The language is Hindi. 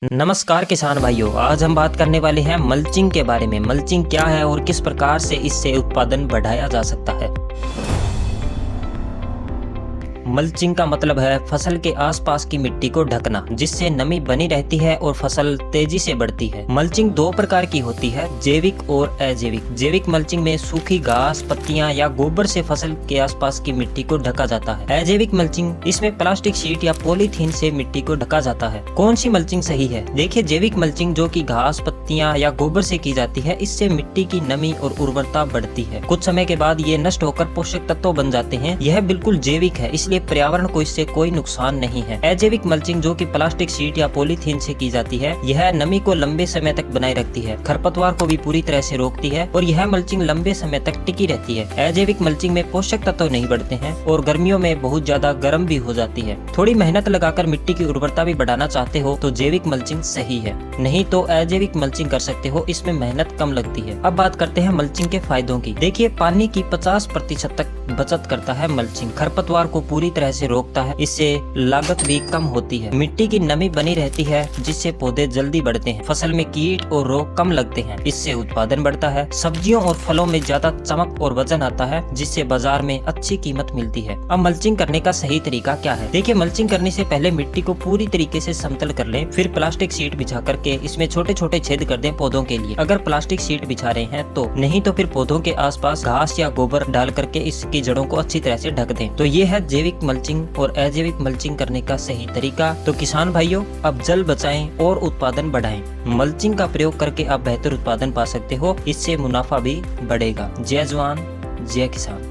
नमस्कार किसान भाइयों, आज हम बात करने वाले हैं मल्चिंग के बारे में। मल्चिंग क्या है और किस प्रकार से इससे उत्पादन बढ़ाया जा सकता है। मल्चिंग का मतलब है फसल के आसपास की मिट्टी को ढकना, जिससे नमी बनी रहती है और फसल तेजी से बढ़ती है। मल्चिंग दो प्रकार की होती है, जैविक और अजैविक। जैविक मल्चिंग में सूखी घास, पत्तियां या गोबर से फसल के आसपास की मिट्टी को ढका जाता है। अजैविक मल्चिंग, इसमें प्लास्टिक शीट या पॉलीथीन से मिट्टी को ढका जाता है। कौन सी मल्चिंग सही है? देखिए, जैविक मल्चिंग जो कि घास, पत्तियां या गोबर से की जाती है, इससे मिट्टी की नमी और उर्वरता बढ़ती है। कुछ समय के बाद ये नष्ट होकर पोषक तत्व बन जाते हैं। यह बिल्कुल जैविक है, इसलिए पर्यावरण को इससे कोई नुकसान नहीं है। अजैविक मल्चिंग जो कि प्लास्टिक शीट या पॉलीथीन से की जाती है, यह नमी को लंबे समय तक बनाए रखती है, खरपतवार को भी पूरी तरह से रोकती है और यह मल्चिंग लंबे समय तक टिकी रहती है। अजैविक मल्चिंग में पोषक तत्व नहीं बढ़ते हैं और गर्मियों में बहुत ज्यादा गर्म भी हो जाती है। थोड़ी मेहनत लगाकर मिट्टी की उर्वरता भी बढ़ाना चाहते हो तो जैविक मल्चिंग सही है, नहीं तो अजैविक मल्चिंग कर सकते हो, इसमें मेहनत कम लगती है। अब बात करते हैं मल्चिंग के फायदों की। देखिए, पानी की 50% तक बचत करता है मल्चिंग, खरपतवार को पूरी तरह से रोकता है, इससे लागत भी कम होती है। मिट्टी की नमी बनी रहती है, जिससे पौधे जल्दी बढ़ते हैं। फसल में कीट और रोग कम लगते हैं, इससे उत्पादन बढ़ता है। सब्जियों और फलों में ज्यादा चमक और वजन आता है, जिससे बाजार में अच्छी कीमत मिलती है। अब मल्चिंग करने का सही तरीका क्या है? देखिए, मल्चिंग करने से पहले मिट्टी को पूरी तरीके से समतल कर लें, फिर प्लास्टिक शीट बिछा करके इसमें छोटे छोटे छेद कर दें पौधों के लिए, अगर प्लास्टिक शीट बिछा रहे हैं तो। नहीं तो फिर पौधों के आसपास घास या गोबर डाल करके इसकी जड़ों को अच्छी तरह से ढक दें। तो ये है जैविक मल्चिंग और अजैविक मल्चिंग करने का सही तरीका। तो किसान भाइयों, अब जल बचाएं और उत्पादन बढ़ाएं। मल्चिंग का प्रयोग करके आप बेहतर उत्पादन पा सकते हो, इससे मुनाफा भी बढ़ेगा। जय जवान, जय किसान।